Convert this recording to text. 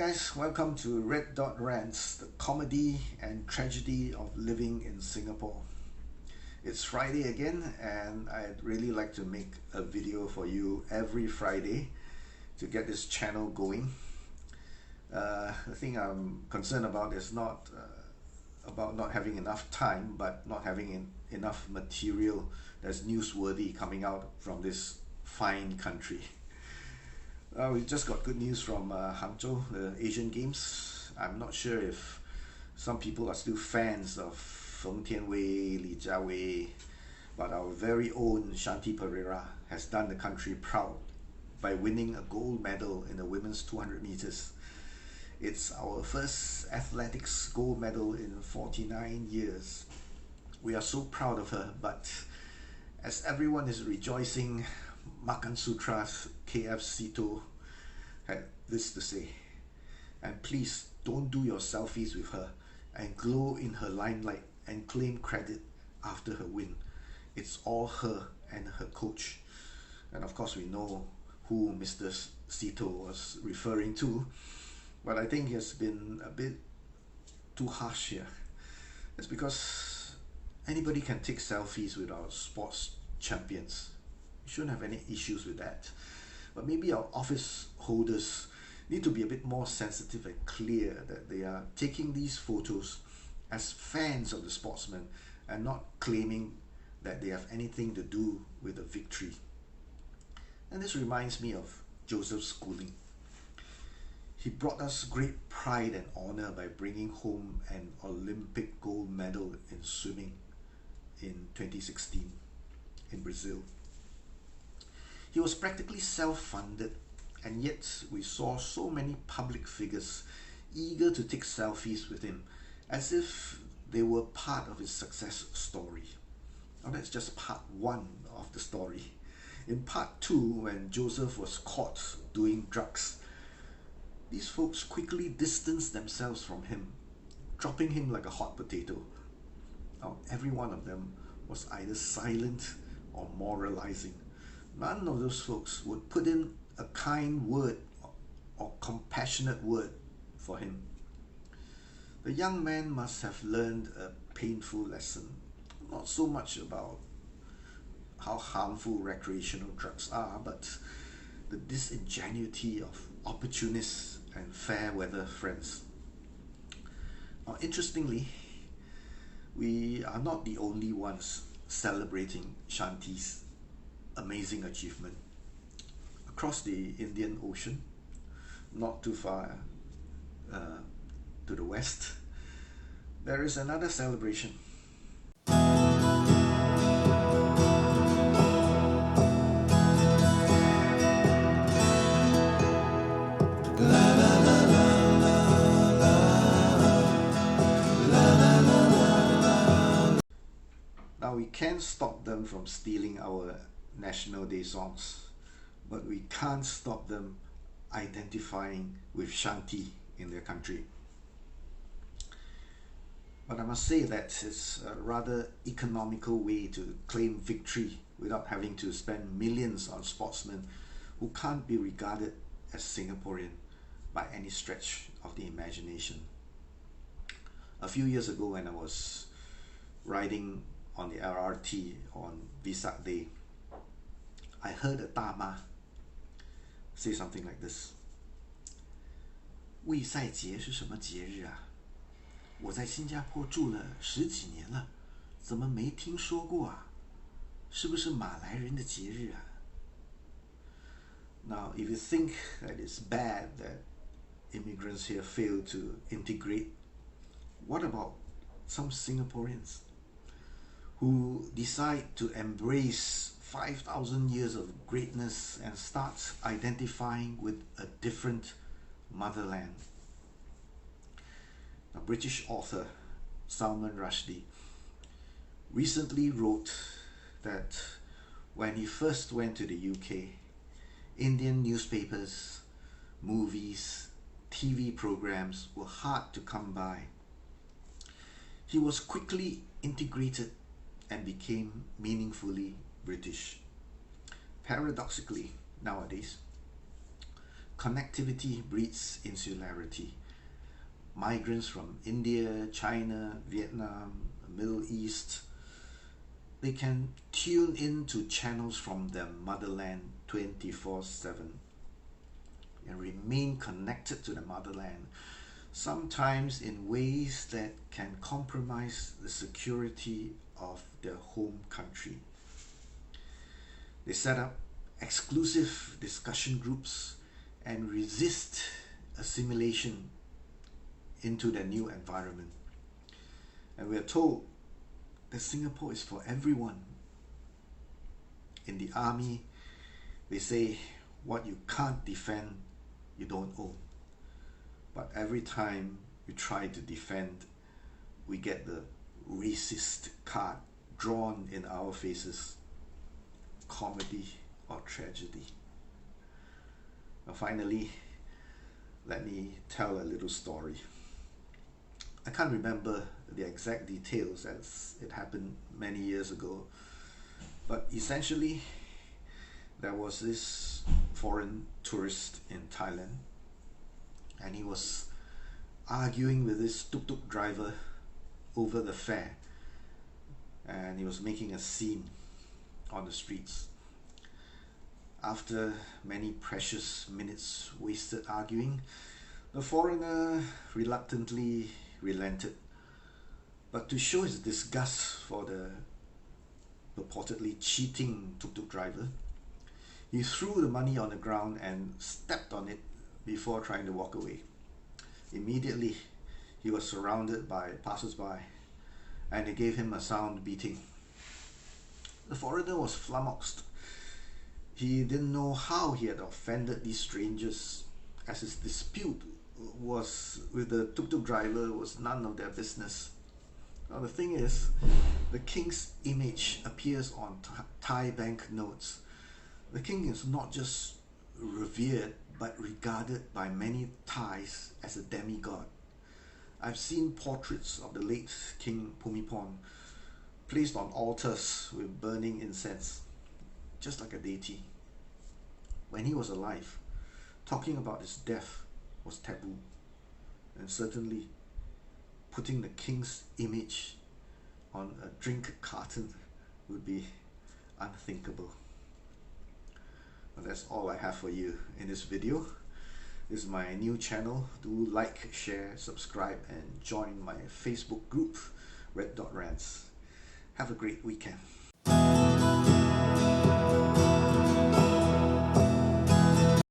guys, welcome to Dot Rants, the comedy and tragedy of living in Singapore. It's Friday again, and I'd really like to make a video for you every Friday to get this channel going. The thing I'm concerned about is not about not having enough time, but not having enough material that's newsworthy coming out from this fine country. We just got good news from Hangzhou, the Asian Games. I'm not sure if some people are still fans of Feng Tianwei, Li Jiawei, but our very own Shanti Pereira has done the country proud by winning a gold medal in the women's 200 meters. It's our first athletics gold medal in 49 years. We are so proud of her, but as everyone is rejoicing, Makan Sutra's KF Sito had this to say: and please don't do your selfies with her and glow in her limelight and claim credit after her win. It's all her and her coach. And of course we know who Mr. Sito was referring to, but I think he has been a bit too harsh here. It's because anybody can take selfies with our sports champions. We shouldn't have any issues with that. But maybe our office holders need to be a bit more sensitive and clear that they are taking these photos as fans of the sportsman and not claiming that they have anything to do with the victory. And this reminds me of Joseph's schooling. He brought us great pride and honor by bringing home an Olympic gold medal in swimming in 2016 in Brazil. He was practically self-funded, and yet we saw so many public figures eager to take selfies with him as if they were part of his success story. Now that's just part one of the story. In part two, when Joseph was caught doing drugs, these folks quickly distanced themselves from him, dropping him like a hot potato. Now every one of them was either silent or moralizing. None of those folks would put in a kind word or compassionate word for him. The young man must have learned a painful lesson, not so much about how harmful recreational drugs are, but the disingenuity of opportunists and fair weather friends. Now, interestingly, we are not the only ones celebrating Shanti's amazing achievement. Across the Indian Ocean, not too far to the west, there is another celebration. Now we can't stop them from stealing our National Day songs, but we can't stop them identifying with Shanti in their country. But I must say that it's a rather economical way to claim victory without having to spend millions on sportsmen who can't be regarded as Singaporean by any stretch of the imagination. A few years ago, when I was riding on the LRT on Vesak Day, I heard a 大妈 say something like this: 卫赛节是什么节日啊？我在新加坡住了10几年了，怎么没听说过啊？是不是马来人的节日啊？ Now, if you think that it's bad that immigrants here fail to integrate, what about some Singaporeans who decide to embrace 5,000 years of greatness and start identifying with a different motherland? A British author, Salman Rushdie, recently wrote that when he first went to the UK, Indian newspapers, movies, TV programs were hard to come by. He was quickly integrated and became meaningfully British. Paradoxically, nowadays, connectivity breeds insularity. Migrants from India, China, Vietnam, the Middle East, they can tune into channels from their motherland 24/7 and remain connected to the motherland, sometimes in ways that can compromise the security of their home country. They set up exclusive discussion groups and resist assimilation into their new environment. And we are told that Singapore is for everyone. In the army, they say what you can't defend, you don't own. But every time we try to defend, we get the racist card drawn in our faces. Comedy or tragedy. Now finally, let me tell a little story. I can't remember the exact details as it happened many years ago, but essentially there was this foreign tourist in Thailand, and he was arguing with this tuk-tuk driver over the fare, and he was making a scene on the streets. After many precious minutes wasted arguing, the foreigner reluctantly relented. But to show his disgust for the purportedly cheating tuk-tuk driver, he threw the money on the ground and stepped on it before trying to walk away. Immediately, he was surrounded by passers-by, and they gave him a sound beating. The foreigner was flummoxed. He didn't know how he had offended these strangers, as his dispute was with the tuk-tuk driver was none of their business. Now the thing is, the king's image appears on Thai bank notes. The king is not just revered, but regarded by many Thais as a demigod. I've seen portraits of the late King Bhumibol placed on altars with burning incense, just like a deity. When he was alive, talking about his death was taboo, and certainly putting the king's image on a drink carton would be unthinkable. Well, that's all I have for you in this video. This is my new channel. Do like, share, subscribe, and join my Facebook group, Dot Rants. Have a great weekend.